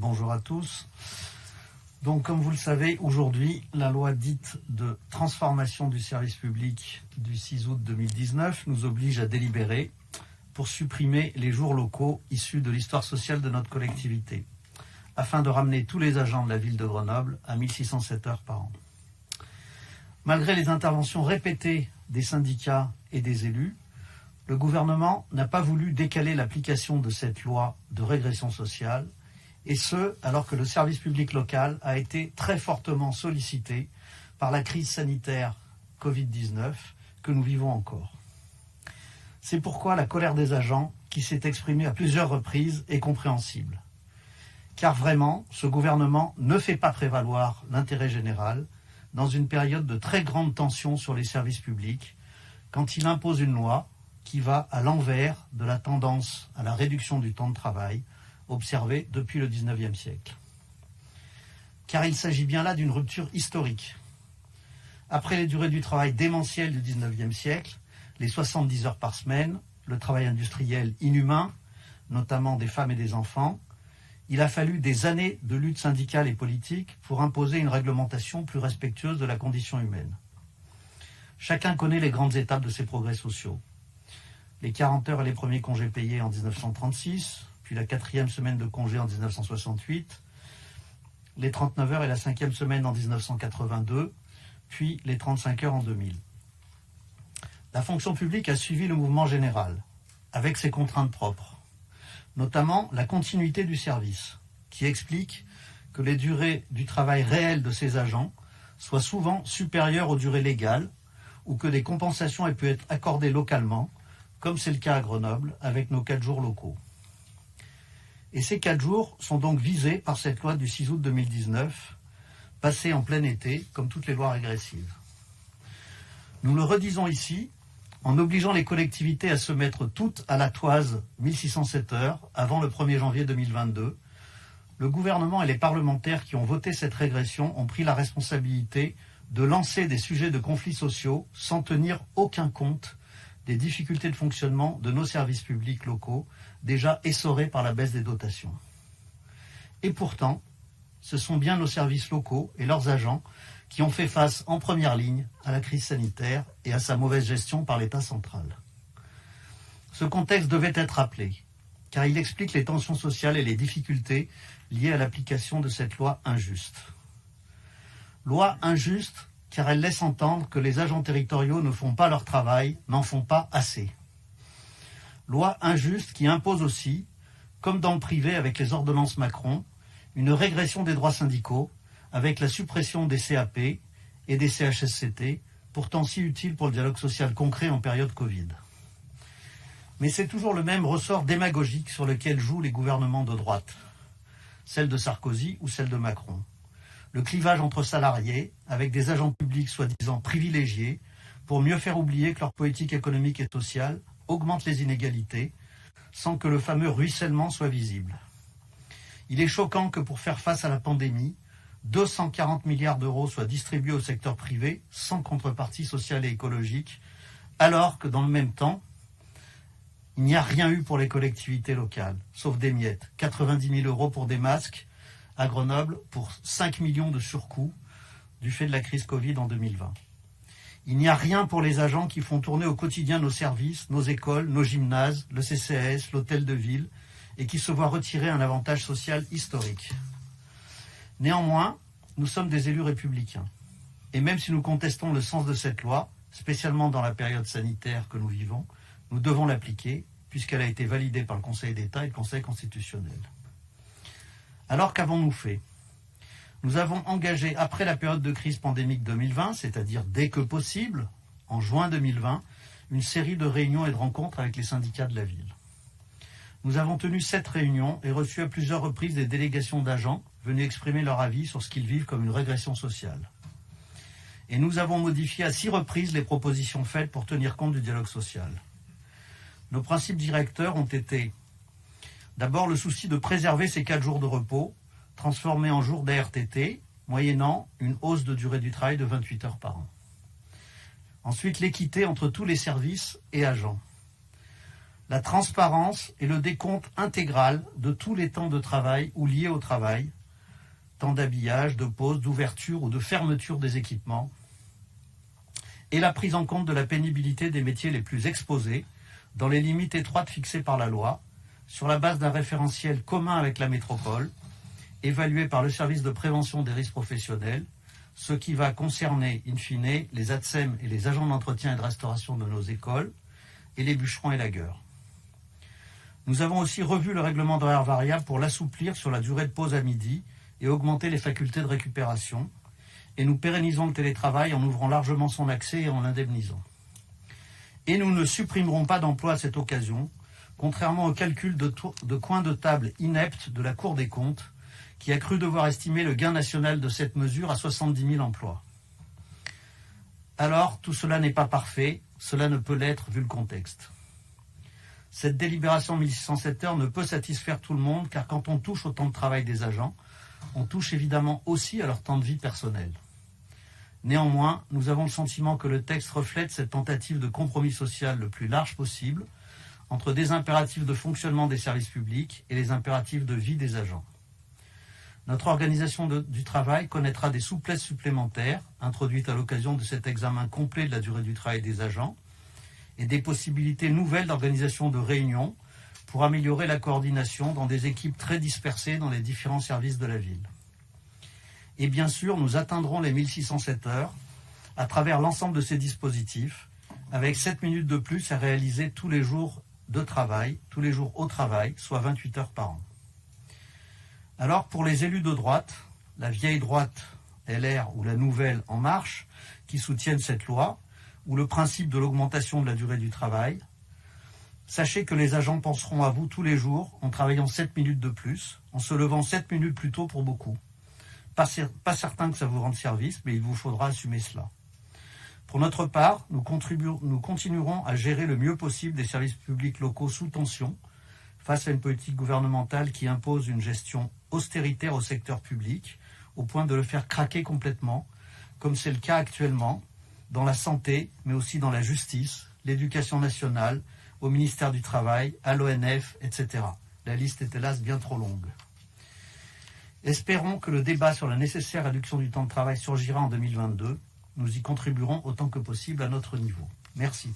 bonjour à tous. Donc, comme vous le savez, aujourd'hui, la loi dite de transformation du service public du 6 août 2019 nous oblige à délibérer pour supprimer les jours locaux issus de l'histoire sociale de notre collectivité, afin de ramener tous les agents de la ville de Grenoble à 1607 heures par an. Malgré les interventions répétées des syndicats et des élus, le gouvernement n'a pas voulu décaler l'application de cette loi de régression sociale, et ce, alors que le service public local a été très fortement sollicité par la crise sanitaire Covid-19 que nous vivons encore. C'est pourquoi la colère des agents, qui s'est exprimée à plusieurs reprises, est compréhensible. Car vraiment, ce gouvernement ne fait pas prévaloir l'intérêt général dans une période de très grande tension sur les services publics, quand il impose une loi qui va à l'envers de la tendance à la réduction du temps de travail observée depuis le XIXe siècle. Car il s'agit bien là d'une rupture historique. Après les durées du travail démentielles du XIXe siècle, les 70 heures par semaine, le travail industriel inhumain, notamment des femmes et des enfants, il a fallu des années de lutte syndicale et politique pour imposer une réglementation plus respectueuse de la condition humaine. Chacun connaît les grandes étapes de ces progrès sociaux. Les 40 heures et les premiers congés payés en 1936, puis la 4e semaine de congé en 1968, les 39 heures et la 5e semaine en 1982, puis les 35 heures en 2000. La fonction publique a suivi le mouvement général, avec ses contraintes propres, notamment la continuité du service, qui explique que les durées du travail réel de ces agents soient souvent supérieures aux durées légales, ou que des compensations aient pu être accordées localement, comme c'est le cas à Grenoble, avec nos 4 jours locaux. Et ces 4 jours sont donc visés par cette loi du 6 août 2019, passée en plein été, comme toutes les lois régressives. Nous le redisons ici, en obligeant les collectivités à se mettre toutes à la toise 1607 heures avant le 1er janvier 2022, le gouvernement et les parlementaires qui ont voté cette régression ont pris la responsabilité de lancer des sujets de conflits sociaux sans tenir aucun compte des difficultés de fonctionnement de nos services publics locaux, déjà essorés par la baisse des dotations. Et pourtant, ce sont bien nos services locaux et leurs agents qui ont fait face en première ligne à la crise sanitaire et à sa mauvaise gestion par l'État central. Ce contexte devait être rappelé, car il explique les tensions sociales et les difficultés liées à l'application de cette loi injuste. Loi injuste, car elle laisse entendre que les agents territoriaux ne font pas leur travail, n'en font pas assez. Loi injuste qui impose aussi, comme dans le privé avec les ordonnances Macron, une régression des droits syndicaux avec la suppression des CAP et des CHSCT, pourtant si utiles pour le dialogue social concret en période Covid. Mais c'est toujours le même ressort démagogique sur lequel jouent les gouvernements de droite, celle de Sarkozy ou celle de Macron. Le clivage entre salariés, avec des agents publics soi-disant privilégiés, pour mieux faire oublier que leur politique économique et sociale augmente les inégalités, sans que le fameux ruissellement soit visible. Il est choquant que pour faire face à la pandémie, 240 milliards d'euros soient distribués au secteur privé, sans contrepartie sociale et écologique, alors que dans le même temps, il n'y a rien eu pour les collectivités locales, sauf des miettes. 90 000 euros pour des masques, à Grenoble pour 5 millions de surcoûts du fait de la crise Covid en 2020. Il n'y a rien pour les agents qui font tourner au quotidien nos services, nos écoles, nos gymnases, le CCAS, l'hôtel de ville, et qui se voient retirer un avantage social historique. Néanmoins, nous sommes des élus républicains. Et même si nous contestons le sens de cette loi, spécialement dans la période sanitaire que nous vivons, nous devons l'appliquer, puisqu'elle a été validée par le Conseil d'État et le Conseil constitutionnel. Alors qu'avons-nous fait ? Nous avons engagé, après la période de crise pandémique 2020, c'est-à-dire dès que possible, en juin 2020, une série de réunions et de rencontres avec les syndicats de la ville. Nous avons tenu 7 réunions et reçu à plusieurs reprises des délégations d'agents venus exprimer leur avis sur ce qu'ils vivent comme une régression sociale. Et nous avons modifié à 6 reprises les propositions faites pour tenir compte du dialogue social. Nos principes directeurs ont été d'abord le souci de préserver ces 4 jours de repos, transformés en jours d'ARTT, moyennant une hausse de durée du travail de 28 heures par an. Ensuite, l'équité entre tous les services et agents. la transparence et le décompte intégral de tous les temps de travail ou liés au travail, temps d'habillage, de pause, d'ouverture ou de fermeture des équipements, et la prise en compte de la pénibilité des métiers les plus exposés, dans les limites étroites fixées par la loi, sur la base d'un référentiel commun avec la métropole, évalué par le service de prévention des risques professionnels, ce qui va concerner, in fine, les ATSEM et les agents d'entretien et de restauration de nos écoles, et les bûcherons et lagueurs. Nous avons aussi revu le règlement d'horaire variable pour l'assouplir sur la durée de pause à midi et augmenter les facultés de récupération, et nous pérennisons le télétravail en ouvrant largement son accès et en l'indemnisant. Et nous ne supprimerons pas d'emplois à cette occasion, contrairement au calcul de coin de table inepte de la Cour des comptes, qui a cru devoir estimer le gain national de cette mesure à 70 000 emplois. Alors, tout cela n'est pas parfait, cela ne peut l'être vu le contexte. Cette délibération 1607 heures ne peut satisfaire tout le monde, car quand on touche au temps de travail des agents, on touche évidemment aussi à leur temps de vie personnel. Néanmoins, nous avons le sentiment que le texte reflète cette tentative de compromis social le plus large possible entre des impératifs de fonctionnement des services publics et les impératifs de vie des agents. Notre organisation du travail connaîtra des souplesses supplémentaires, introduites à l'occasion de cet examen complet de la durée du travail des agents, et des possibilités nouvelles d'organisation de réunions pour améliorer la coordination dans des équipes très dispersées dans les différents services de la ville. Et bien sûr, nous atteindrons les 1607 heures à travers l'ensemble de ces dispositifs, avec 7 minutes de plus à réaliser tous les jours de travail, tous les jours au travail, soit 28 heures par an. Alors, pour les élus de droite, la vieille droite LR ou la nouvelle En Marche, qui soutiennent cette loi, ou le principe de l'augmentation de la durée du travail, sachez que les agents penseront à vous tous les jours en travaillant 7 minutes de plus, en se levant 7 minutes plus tôt pour beaucoup. Pas certain que ça vous rende service, mais il vous faudra assumer cela. Pour notre part, nous continuerons à gérer le mieux possible des services publics locaux sous tension, face à une politique gouvernementale qui impose une gestion austéritaire au secteur public, au point de le faire craquer complètement, comme c'est le cas actuellement, dans la santé, mais aussi dans la justice, l'éducation nationale, au ministère du Travail, à l'ONF, etc. La liste est hélas bien trop longue. Espérons que le débat sur la nécessaire réduction du temps de travail surgira en 2022. Nous y contribuerons autant que possible à notre niveau. Merci.